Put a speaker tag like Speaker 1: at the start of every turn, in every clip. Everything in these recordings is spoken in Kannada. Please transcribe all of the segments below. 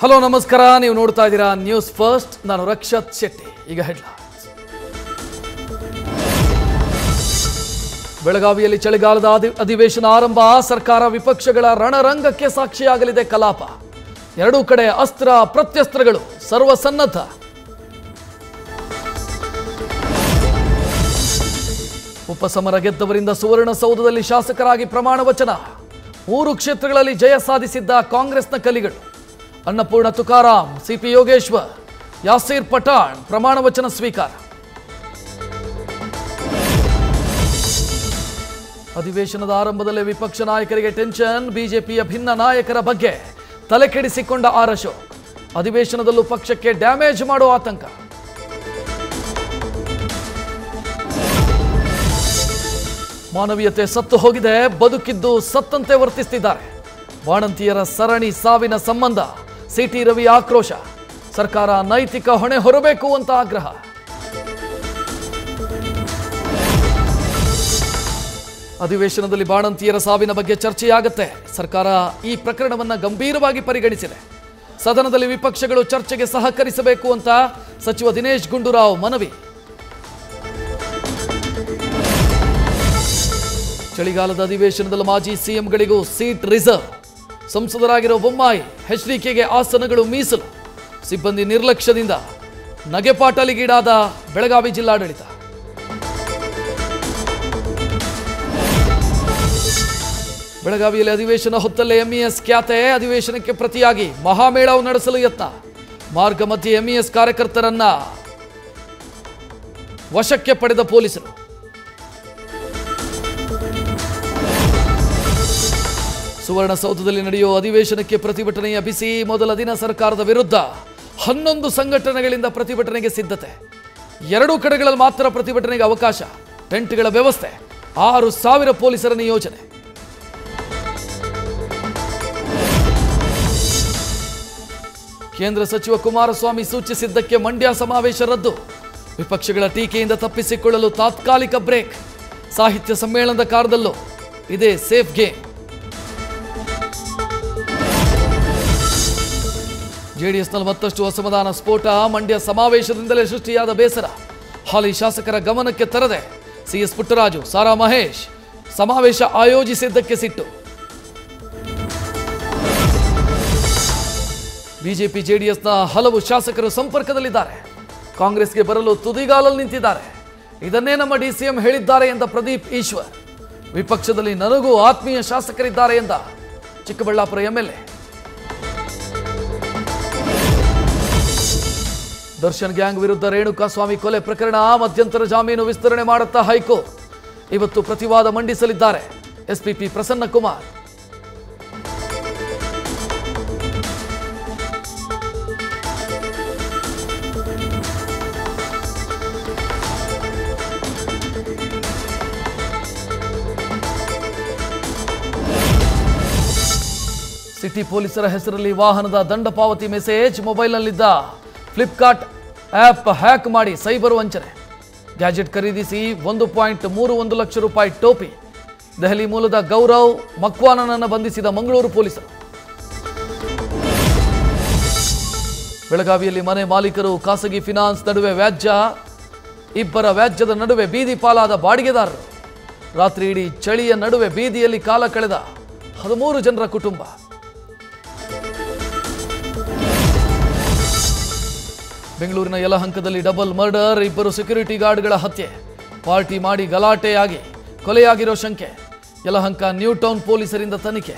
Speaker 1: ಹಲೋ ನಮಸ್ಕಾರ, ನೀವು ನೋಡ್ತಾ ಇದ್ದೀರಾ ನ್ಯೂಸ್ ಫಸ್ಟ್. ನಾನು ರಕ್ಷತ್ ಶೆಟ್ಟಿ. ಈಗ ಹೆಡ್ಲೈನ್ಸ್. ಬೆಳಗಾವಿಯಲ್ಲಿ ಚಳಿಗಾಲದ ಅಧಿವೇಶನ ಆರಂಭ. ಸರ್ಕಾರ ವಿಪಕ್ಷಗಳ ರಣರಂಗಕ್ಕೆ ಸಾಕ್ಷಿಯಾಗಲಿದೆ ಕಲಾಪ. ಎರಡೂ ಕಡೆ ಅಸ್ತ್ರ ಪ್ರತ್ಯಸ್ತ್ರಗಳು, ಸರ್ವಸನ್ನದ್ಧ. ಉಪಸಮರ ಗೆದ್ದವರಿಂದ ಸುವರ್ಣಸೌಧದಲ್ಲಿ ಶಾಸಕರಾಗಿ ಪ್ರಮಾಣ ವಚನ. 3 ಕ್ಷೇತ್ರಗಳಲ್ಲಿ ಜಯ ಸಾಧಿಸಿದ್ದ ಕಾಂಗ್ರೆಸ್ನ ಕಲಿಗಳು. ಅನ್ನಪೂರ್ಣ ತುಕಾರಾಂ, ಸಿಪಿ ಯೋಗೇಶ್ವರ್, ಯಾಸೀರ್ ಪಠಾಣ್ ಪ್ರಮಾಣ ವಚನ ಸ್ವೀಕಾರ. ಅಧಿವೇಶನದ ಆರಂಭದಲ್ಲೇ ವಿಪಕ್ಷ ನಾಯಕರಿಗೆ ಟೆನ್ಷನ್. ಬಿಜೆಪಿಯ ಭಿನ್ನ ನಾಯಕರ ಬಗ್ಗೆ ತಲೆಕೆಡಿಸಿಕೊಂಡ ಆರ್ ಅಶೋಕ್. ಅಧಿವೇಶನದಲ್ಲೂ ಪಕ್ಷಕ್ಕೆ ಡ್ಯಾಮೇಜ್ ಮಾಡುವ ಆತಂಕ. ಮಾನವೀಯತೆ ಸತ್ತು ಹೋಗಿದೆ, ಬದುಕಿದ್ದು ಸತ್ತಂತೆ ವರ್ತಿಸುತ್ತಿದ್ದಾರೆ. ಬಾಣಂತಿಯರ ಸರಣಿ ಸಾವಿನ ಸಂಬಂಧ ಸಿಟಿ ರವಿ ಆಕ್ರೋಶ. ಸರ್ಕಾರ ನೈತಿಕ ಹೊಣೆ ಹೊರಬೇಕು ಅಂತ ಆಗ್ರಹ. ಅಧಿವೇಶನದಲ್ಲಿ ಬಾಣಂತಿಯರ ಸಾವಿನ ಬಗ್ಗೆ ಚರ್ಚೆಯಾಗುತ್ತೆ. ಸರ್ಕಾರ ಈ ಪ್ರಕರಣವನ್ನು ಗಂಭೀರವಾಗಿ ಪರಿಗಣಿಸಿದೆ. ಸದನದಲ್ಲಿ ವಿಪಕ್ಷಗಳು ಚರ್ಚೆಗೆ ಸಹಕರಿಸಬೇಕು ಅಂತ ಸಚಿವ ದಿನೇಶ್ ಗುಂಡೂರಾವ್ ಮನವಿ. ಚಳಿಗಾಲದ ಅಧಿವೇಶನದಲ್ಲಿ ಮಾಜಿ ಸಿಎಂಗಳಿಗೂ ಸೀಟ್ ರಿಸರ್ವ್. ಸಂಸದರಾಗಿರೋ ಬೊಮ್ಮಾಯಿ, ಎಚ್ಡಿಕೆಗೆ ಆಸನಗಳು ಮೀಸಲು. ಸಿಬ್ಬಂದಿ ನಿರ್ಲಕ್ಷ್ಯದಿಂದ ನಗೆಪಾಟಲಿಗೀಡಾದ ಬೆಳಗಾವಿ ಜಿಲ್ಲಾಡಳಿತ. ಬೆಳಗಾವಿಯಲ್ಲಿ ಅಧಿವೇಶನ ಹೊತ್ತಲ್ಲೇ ಎಂಇಎಸ್ ಖ್ಯಾತೆ. ಅಧಿವೇಶನಕ್ಕೆ ಪ್ರತಿಯಾಗಿ ಮಹಾಮೇಳವು ನಡೆಸಲು ಯತ್ನ. ಮಾರ್ಗ ಮಧ್ಯೆ ಎಂಇಎಸ್ ಕಾರ್ಯಕರ್ತರನ್ನ ವಶಕ್ಕೆ ಪಡೆದ ಪೊಲೀಸರು. ಸುವರ್ಣಸೌಧದಲ್ಲಿ ನಡೆಯುವ ಅಧಿವೇಶನಕ್ಕೆ ಪ್ರತಿಭಟನೆಯ ಬಿಸಿ. ಮೊದಲ ದಿನ ಸರ್ಕಾರದ ವಿರುದ್ಧ 11 ಸಂಘಟನೆಗಳಿಂದ ಪ್ರತಿಭಟನೆಗೆ ಸಿದ್ಧತೆ. 2 ಕಡೆಗಳಲ್ಲಿ ಮಾತ್ರ ಪ್ರತಿಭಟನೆಗೆ ಅವಕಾಶ. ಟೆಂಟ್ಗಳ ವ್ಯವಸ್ಥೆ, 6,000 ಪೊಲೀಸರ ನಿಯೋಜನೆ. ಕೇಂದ್ರ ಸಚಿವ ಕುಮಾರಸ್ವಾಮಿ ಸೂಚಿಸಿದ್ದಕ್ಕೆ ಮಂಡ್ಯ ಸಮಾವೇಶ ರದ್ದು. ವಿಪಕ್ಷಗಳ ಟೀಕೆಯಿಂದ ತಪ್ಪಿಸಿಕೊಳ್ಳಲು ತಾತ್ಕಾಲಿಕ ಬ್ರೇಕ್. ಸಾಹಿತ್ಯ ಸಮ್ಮೇಳನದ ಕಾರ್ಯದಲ್ಲೂ ಇದೇ ಸೇಫ್ ಗೇಮ್. ಜೆಡಿಎಸ್ನಲ್ಲಿ ಮತ್ತಷ್ಟು ಅಸಮಾಧಾನ ಸ್ಫೋಟ. ಮಂಡ್ಯ ಸಮಾವೇಶದಿಂದಲೇ ಸೃಷ್ಟಿಯಾದ ಬೇಸರ ಹಾಲಿ ಶಾಸಕರ ಗಮನಕ್ಕೆ ತರದೆ ಸಿಎಸ್ ಪುಟ್ಟರಾಜು, ಸಾರಾ ಮಹೇಶ್ ಸಮಾವೇಶ ಆಯೋಜಿಸಿದ್ದಕ್ಕೆ ಸಿಟ್ಟು. ಬಿಜೆಪಿ ಜೆಡಿಎಸ್ನ ಹಲವು ಶಾಸಕರು ಸಂಪರ್ಕದಲ್ಲಿದ್ದಾರೆ. ಕಾಂಗ್ರೆಸ್ಗೆ ಬರಲು ತುದಿಗಾಲಲ್ಲಿ ನಿಂತಿದ್ದಾರೆ. ಇದನ್ನೇ ನಮ್ಮ ಡಿಸಿಎಂ ಹೇಳಿದ್ದಾರೆ ಎಂದ ಪ್ರದೀಪ್ ಈಶ್ವರ್. ವಿಪಕ್ಷದಲ್ಲಿ ನನಗೂ ಆತ್ಮೀಯ ಶಾಸಕರಿದ್ದಾರೆ ಎಂದ ಚಿಕ್ಕಬಳ್ಳಾಪುರ ಎಂಎಲ್ಎ. ದರ್ಶನ್ ಗ್ಯಾಂಗ್ ವಿರುದ್ಧ ರೇಣುಕಾಸ್ವಾಮಿ ಕೊಲೆ ಪ್ರಕರಣ ಮಧ್ಯಂತರ ಜಾಮೀನು ವಿಸ್ತರಣೆ ಮಾಡುತ್ತಾ ಹೈಕೋರ್ಟ್. ಇವತ್ತು ಪ್ರತಿವಾದ ಮಂಡಿಸಲಿದ್ದಾರೆ ಎಸ್ಪಿಪಿ ಪ್ರಸನ್ನ ಕುಮಾರ್. ಸಿಟಿ ಪೊಲೀಸರ ಹೆಸರಲ್ಲಿ ವಾಹನದ ದಂಡ ಪಾವತಿ ಮೆಸೇಜ್. ಮೊಬೈಲ್ನಲ್ಲಿದ್ದ ಫ್ಲಿಪ್ಕಾರ್ಟ್ ಆ್ಯಪ್ ಹ್ಯಾಕ್ ಮಾಡಿ ಸೈಬರ್ ವಂಚನೆ. ಗ್ಯಾಜೆಟ್ ಖರೀದಿಸಿ 1.31 ಲಕ್ಷ ರೂಪಾಯಿ ಟೋಪಿ. ದೆಹಲಿ ಮೂಲದ ಗೌರವ್ ಮಕ್ವಾನನನ್ನು ಬಂಧಿಸಿದ ಮಂಗಳೂರು ಪೊಲೀಸರು. ಬೆಳಗಾವಿಯಲ್ಲಿ ಮನೆ ಮಾಲೀಕರು ಖಾಸಗಿ ಫಿನಾನ್ಸ್ ನಡುವೆ ವ್ಯಾಜ್ಯ. ಇಬ್ಬರ ವ್ಯಾಜ್ಯದ ನಡುವೆ ಬೀದಿ ಪಾಲಾದ ಬಾಡಿಗೆದಾರರು. ರಾತ್ರಿ ಇಡೀ ಚಳಿಯ ನಡುವೆ ಬೀದಿಯಲ್ಲಿ ಕಾಲ ಕಳೆದ 13 ಜನರ ಕುಟುಂಬ. ಬೆಂಗಳೂರಿನ ಯಲಹಂಕದಲ್ಲಿ ಡಬಲ್ ಮರ್ಡರ್. 2 ಸೆಕ್ಯೂರಿಟಿ ಗಾರ್ಡ್ಗಳ ಹತ್ಯೆ. ಪಾರ್ಟಿ ಮಾಡಿ ಗಲಾಟೆಯಾಗಿ ಕೊಲೆಯಾಗಿರೋ ಶಂಕೆ. ಯಲಹಂಕ ನ್ಯೂ ಟೌನ್ ಪೊಲೀಸರಿಂದ ತನಿಖೆ.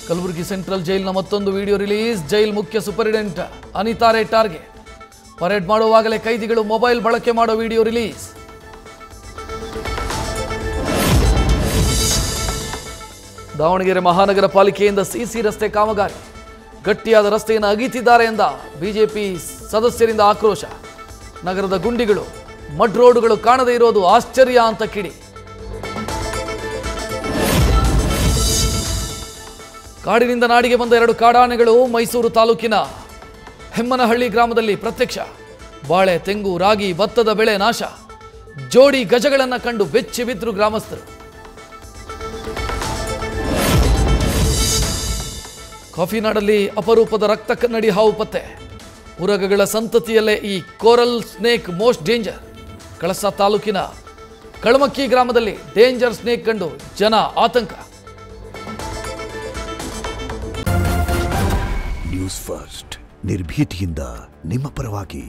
Speaker 1: ಕಲಬುರಗಿ ಸೆಂಟ್ರಲ್ ಜೈಲ್ನ ಮತ್ತೊಂದು ವಿಡಿಯೋ ರಿಲೀಸ್. ಜೈಲ್ ಮುಖ್ಯ ಸೂಪರಿಂಟೆಂಡೆಂಟ್ ಅನಿತಾರೆ ಟಾರ್ಗೆಟ್. ಪರೇಡ್ ಮಾಡುವಾಗಲೇ ಕೈದಿಗಳು ಮೊಬೈಲ್ ಬಳಕೆ ಮಾಡೋ ವಿಡಿಯೋ ರಿಲೀಸ್. ದಾವಣಗೆರೆ ಮಹಾನಗರ ಪಾಲಿಕೆಯಿಂದ ಸಿಸಿ ರಸ್ತೆ ಕಾಮಗಾರಿ. ಗಟ್ಟಿಯಾದ ರಸ್ತೆಯನ್ನು ಅಗೀತಿದ್ದಾರೆ ಎಂದ ಬಿಜೆಪಿ ಸದಸ್ಯರಿಂದ ಆಕ್ರೋಶ. ನಗರದ ಗುಂಡಿಗಳು, ಮಡ್ ರೋಡ್ಗಳು ಕಾಣದೇ ಇರೋದು ಆಶ್ಚರ್ಯ ಅಂತ ಕಿಡಿ. ಕಾಡಿನಿಂದ ನಾಡಿಗೆ ಬಂದ 2 ಕಾಡಾನೆಗಳು ಮೈಸೂರು ತಾಲೂಕಿನ ಹೆಮ್ಮನಹಳ್ಳಿ ಗ್ರಾಮದಲ್ಲಿ ಪ್ರತ್ಯಕ್ಷ. ಬಾಳೆ, ತೆಂಗು, ರಾಗಿ, ಭತ್ತದ ಬೆಳೆ ನಾಶ. ಜೋಡಿ ಗಜಗಳನ್ನು ಕಂಡು ಬೆಚ್ಚಿ ಬಿದ್ರು ಗ್ರಾಮಸ್ಥರು. ಕಾಫಿನಾಡಲ್ಲಿ ಅಪರೂಪದ ರಕ್ತ ಕನ್ನಡಿ ಹಾವು ಪತ್ತೆ. ಉರಗಗಳ ಸಂತತಿಯಲ್ಲೇ ಈ ಕೋರಲ್ ಸ್ನೇಕ್ ಮೋಸ್ಟ್ ಡೇಂಜರ್. ಕಳಸ ತಾಲೂಕಿನ ಕಳಮಕ್ಕಿ ಗ್ರಾಮದಲ್ಲಿ ಡೇಂಜರ್ ಸ್ನೇಕ್ ಕಂಡು ಜನ ಆತಂಕ.
Speaker 2: ನ್ಯೂಸ್ ಫಸ್ಟ್ ನಿರ್ಭೀತಿಯಿಂದ ನಿಮ್ಮ ಪರವಾಗಿ.